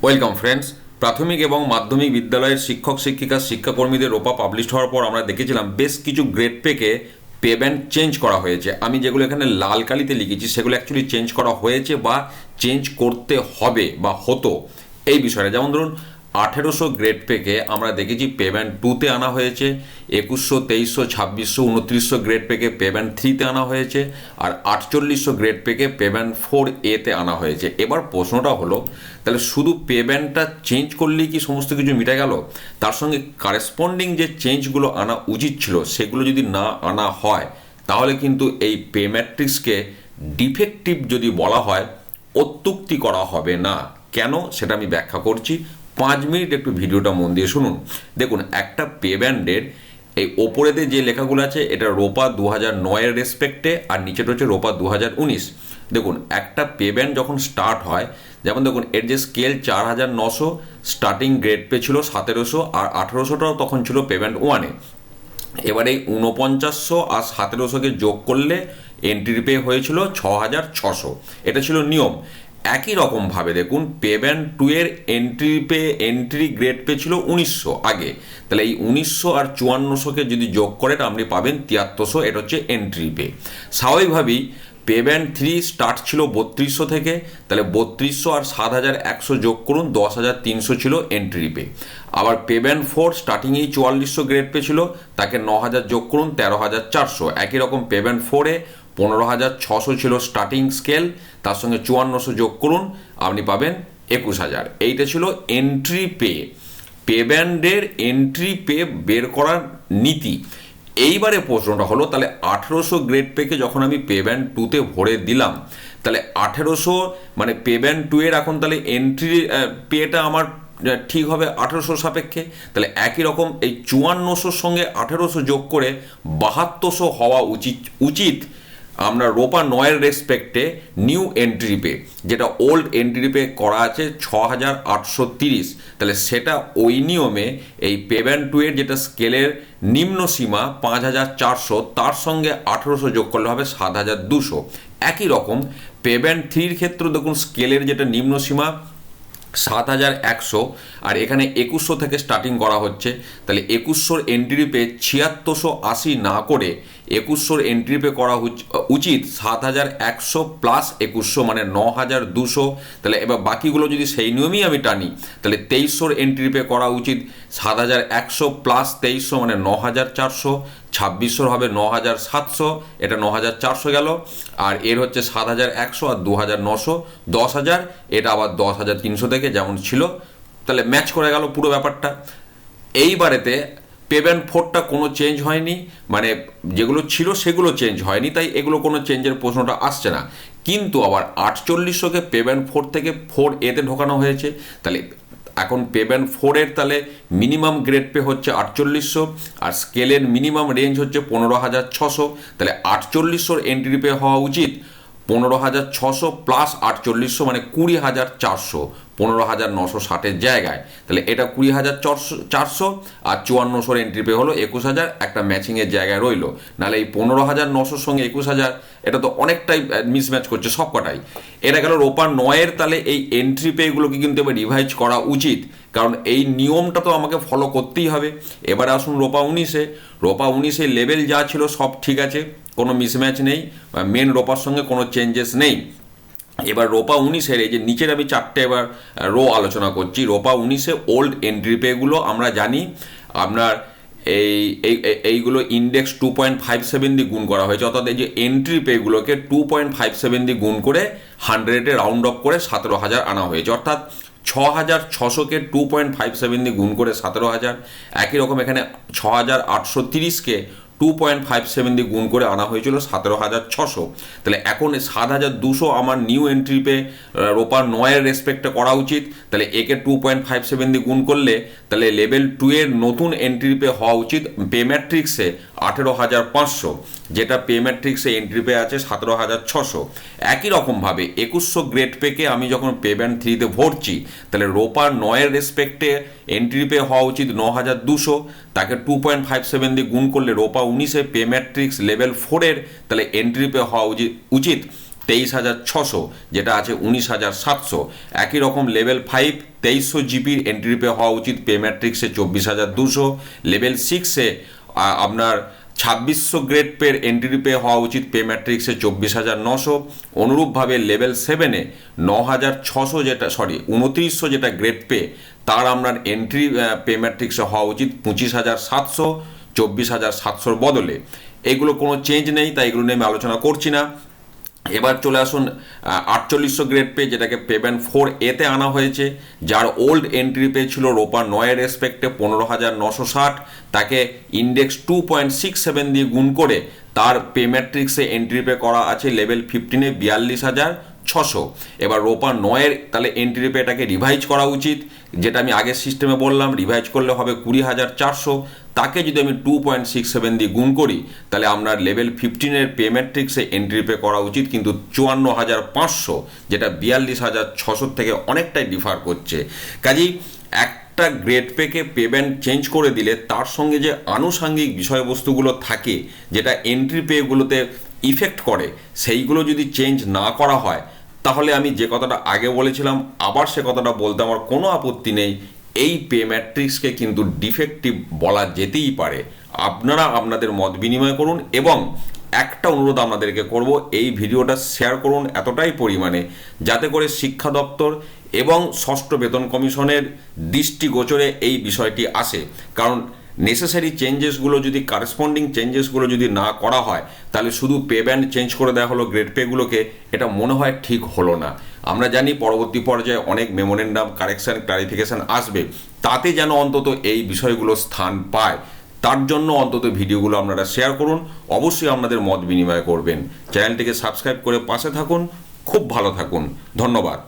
Welcome friends. প্রাথমিক এবং মাধ্যমিক বিদ্যালয়ের শিক্ষক শিক্ষিকা শিক্ষাকর্মীদের রোপা পাবলিশ হওয়ার পর আমরা দেখেছিলাম বেশ কিছু গ্রেড পেকে পে ব্যান্ড চেঞ্জ করা হয়েছে। আমি যেগুলো এখানে লাল কালিতে লিখেছি সেগুলো অ্যাকচুয়ালি চেঞ্জ করা হয়েছে বা চেঞ্জ করতে হবে বা হতো এই বিষয়ে। যেমন ধরুন 1800 গ্রেড পেকে আমরা দেখেছি পে ব্যান্ড 2-তে আনা হয়েছে, 2100, 2300, 2600, 2900 গ্রেড পেকে পে ব্যান্ড 3-তে আনা হয়েছে, আর 4800 গ্রেড পেকে পে ব্যান্ড 4A-তে আনা হয়েছে। এবার প্রশ্নটা হলো, তাহলে শুধু পে ব্যান্ডটা চেঞ্জ করলেই কি সমস্ত কিছু মিটে গেল? তার সঙ্গে কারেসপন্ডিং যে চেঞ্জগুলো আনা উচিত ছিল সেগুলো যদি না আনা হয় তাহলে কিন্তু এই পে ম্যাট্রিক্সকে ডিফেক্টিভ যদি বলা হয় অত্যুক্তি করা হবে না। কেন সেটা আমি ব্যাখ্যা করছি, 5 মিনিট একটু ভিডিওটা মন দিয়ে শুনুন। দেখুন, একটা পে ব্যান্ডের এই ওপরেতে যে লেখাগুলো আছে এটা রোপা 2009-এর রেসপেক্টে, আর নিচেটা হচ্ছে রোপা 2019। দেখুন, একটা পে ব্যান্ড যখন স্টার্ট হয়, যেমন দেখুন এর যে স্কেল 4900, স্টার্টিং গ্রেড পে ছিল 1700, আর 1800টাও তখন ছিল পে ব্যান্ড 1-এ। এবারে 4900 আর 1700কে যোগ করলে এন্ট্রি পে হয়েছিল 6600। এটা ছিল নিয়ম। একই রকমভাবে দেখুন পে ব্যান্ড 2-এর এন্ট্রি গ্রেড পে ছিল 1900 আগে, তাহলে এই 1900 আর 5400কে যদি যোগ করেন আপনি পাবেন 7300। এটা হচ্ছে এন্ট্রি পে। স্বাভাবিকভাবেই পে ব্যান্ড 3 স্টার্ট ছিল 3200 থেকে, তাহলে 3200 আর 7100 যোগ করুন, 10300 ছিল এন্ট্রি পে। আবার পে ব্যান্ড 4 স্টার্টিংয়েই 4400 গ্রেড পে ছিল, তাকে 9000 যোগ করুন, 13400। একই রকম পে ব্যান্ড 4-এ 15600 ছিল স্টার্টিং স্কেল, তার সঙ্গে 5400 যোগ করুন, আপনি পাবেন 21000। এইটা ছিল এন্ট্রি পে, পে ব্যান্ডের এন্ট্রি পে বের করার নীতি। এইবারে প্রশ্নটা হলো, তাহলে 1800 গ্রেড পেকে যখন আমি পে ব্যান্ড 2-তে ভরে দিলাম, তাহলে 1800 মানে পে ব্যান্ড 2-এর এখন তাহলে এন্ট্রি পেটা আমার ঠিক হবে 1800 সাপেক্ষে। তাহলে একই রকম এই 5400-র সঙ্গে 1800 যোগ করে 7200 হওয়া উচিত আমরা রোপা 9-এর রেসপেক্টে নিউ এন্ট্রি পে, যেটা ওল্ড এন্ট্রি পে করা আছে 6830। তাহলে সেটা ওই নিয়মে এই পে ব্যান্ড 2-এর যেটা স্কেলের নিম্ন সীমা 5400, তার সঙ্গে 1800 যোগ করলে হবে 7200। একই রকম পে ব্যান্ড 3-র ক্ষেত্রে দেখুন স্কেলের যেটা নিম্ন সীমা 7100, আর এখানে 2100 থেকে স্টার্টিং করা হচ্ছে, তাহলে 2100-র এন্ট্রি পে 7680 না করে 2100-র এন্ট্রি পে করা উচিত 7100 প্লাস 2100 মানে 9200। তাহলে এবার বাকিগুলো যদি সেই নিয়মেই আমি টানি, তাহলে 2300-র এন্ট্রি পে করা উচিত 7100 প্লাস 2300 মানে 9400। 2600 হবে 9700, এটা 9400 গেল, আর এর হচ্ছে 7100 আর 2900 10000, এটা আবার 10300 থেকে যেমন ছিল, তাহলে ম্যাচ করে গেল পুরো ব্যাপারটা। এইবারেতে পে ব্যান্ড 4টা কোনো চেঞ্জ হয়নি, মানে যেগুলো ছিল সেগুলো চেঞ্জ হয়নি, তাই এগুলো কোনো চেঞ্জের প্রশ্নটা আসছে না। কিন্তু আবার 4800কে পে ব্যান্ড 4 থেকে 4A-তে ঢোকানো হয়েছে, তাহলে এখন পে ব্যান্ড 4-এর তাহলে মিনিমাম গ্রেড পে হচ্ছে 4800, আর স্কেলের মিনিমাম রেঞ্জ হচ্ছে 15600। তাহলে 4800-র এন্ট্রি পে হওয়া উচিত 15600 প্লাস 4800 মানে 20400, 15960-এর জায়গায়। তাহলে এটা 20400, আর 5400-র এন্ট্রি পে হলো 21000, একটা ম্যাচিংয়ের জায়গায় রইল। নাহলে এই 15900-র সঙ্গে 21000 এটা তো অনেকটাই মিসম্যাচ করছে সব কটাই। এটা গেল রোপা 9-এর, তাহলে এই এন্ট্রি পেগুলোকে কিন্তু এবার রিভাইজ করা উচিত, কারণ এই নিয়মটা তো আমাকে ফলো করতেই হবে। এবার আসুন রোপা 19-এ। রোপা 19-এ লেভেল যা ছিল সব ঠিক আছে, কোনো মিসম্যাচ নেই, মেন রোপার সঙ্গে কোনো চেঞ্জেস নেই। এবার রোপা 19-এর এই যে নিচের আমি 4টে এবার রো আলোচনা করছি। রোপা 19-এ ওল্ড এন্ট্রি পেগুলো আমরা জানি আপনার এইগুলো ইন্ডেক্স 2.57 দিয়ে গুণ করা হয়েছে, অর্থাৎ এই যে এন্ট্রি পেগুলোকে 2.57 দিয়ে গুণ করে 100-এ রাউন্ড অফ করে 17000 আনা হয়েছে, অর্থাৎ 6600-কে 2.57 দিয়ে গুণ করে 17000। একই রকম এখানে 6830-কে 2.57 দিয়ে গুণ করে আনা হয়েছিল 17600। তাহলে এখন 7200 আমার নিউ এন্ট্রি পে রোপা 9-এর রেসপেক্টে করা উচিত। তাহলে একে 2.57 দিয়ে গুণ করলে তাহলে লেভেল 2-এর নতুন এন্ট্রি পে হওয়া উচিত পে ম্যাট্রিক্সে 18500, যেটা পে ম্যাট্রিক্সে এন্ট্রি পে আছে 17600। একই রকমভাবে 2100 গ্রেড পেকে আমি যখন পে ব্যান্ড 3-তে ভরছি, তাহলে রোপা 9-এর রেসপেক্টে এন্ট্রি পে হওয়া উচিত 9200, তাকে 2.57 দিয়ে গুণ করলে রোপা 19-এ পে ম্যাট্রিক্স লেভেল 4-এর তাহলে এন্ট্রি পে হওয়া উচিত 23,600, যেটা আছে 19,700। একই রকম লেভেল 5 2300 জিবির এন্ট্রি পে হওয়া উচিত পে ম্যাট্রিক্সে 24,200। লেভেল 6-এ আপনার 2600 গ্রেড পের এন্ট্রি পে হওয়া উচিত পে ম্যাট্রিক্সে 24,900। অনুরূপভাবে লেভেল 7-এ 9,600 যেটা 2900 যেটা গ্রেড পে, তার আপনার এন্ট্রি পে ম্যাট্রিক্সে হওয়া উচিত 25,700, 24,700 বদলে। এগুলো কোনো চেঞ্জ নেই, তাই এগুলো নিয়ে আমি আলোচনা করছি না। এবার চলে আসুন 4800 গ্রেড পে, যেটাকে পেব্যান্ড 4A-তে আনা হয়েছে, যার ওল্ড এন্ট্রি পে ছিল রোপা 9-এর রেসপেক্টে 15,960, তাকে ইন্ডেক্স 2.67 দিয়ে গুণ করে তার পে ম্যাট্রিক্সে এন্ট্রি পে করা আছে লেভেল 15-এ 42,600। এবার রোপা 9-এর তাহলে এন্ট্রি পেটাকে রিভাইজ করা উচিত, যেটা আমি আগের সিস্টেমে বললাম, রিভাইজ করলে হবে 20,400। তাকে যদি আমি 2.67 দিয়ে গুণ করি, তাহলে আপনার লেভেল 15-এর পে ম্যাট্রিক্সে এন্ট্রি পে করা উচিত কিন্তু 54,500, যেটা 42,600 থেকে অনেকটাই ডিফার করছে। কাজেই একটা গ্রেড পেকে পেব্যান্ড চেঞ্জ করে দিলে তার সঙ্গে যে আনুষাঙ্গিক বিষয়বস্তুগুলো থাকে, যেটা এন্ট্রি পেগুলোতে ইফেক্ট করে, সেইগুলো যদি চেঞ্জ না করা হয়, তাহলে আমি যে কথাটা আগে বলেছিলাম আবার সে কথাটা বলতে আমার কোনো আপত্তি নেই, এই পে ম্যাট্রিক্সকে কিন্তু ডিফেক্টিভ বলা যেতেই পারে। আপনারা আপনাদের মত বিনিময় করুন, এবং একটা অনুরোধ আপনাদেরকে করব, এই ভিডিওটা শেয়ার করুন এতটাই পরিমাণে যাতে করে শিক্ষা দপ্তর এবং ষষ্ঠ বেতন কমিশনের দৃষ্টিগোচরে এই বিষয়টি আসে। কারণ নেসেসারি চেঞ্জেসগুলো যদি, কারেসপন্ডিং চেঞ্জেসগুলো যদি না করা হয়, তাহলে শুধু পে ব্যান্ড চেঞ্জ করে দেওয়া হলো গ্রেড পেগুলোকে, এটা মনে হয় ঠিক হলো না। আমরা জানি পরবর্তী পর্যায়ে অনেক মেমোরেন্ডাম, কারেকশন, ক্লারিফিকেশন আসবে, তাতে যেন অন্তত এই বিষয়গুলো স্থান পায়, তার জন্য অন্তত ভিডিওগুলো আপনারা শেয়ার করুন। অবশ্যই আপনাদের মত বিনিময় করবেন। চ্যানেলটিকে সাবস্ক্রাইব করে পাশে থাকুন। খুব ভালো থাকুন। ধন্যবাদ।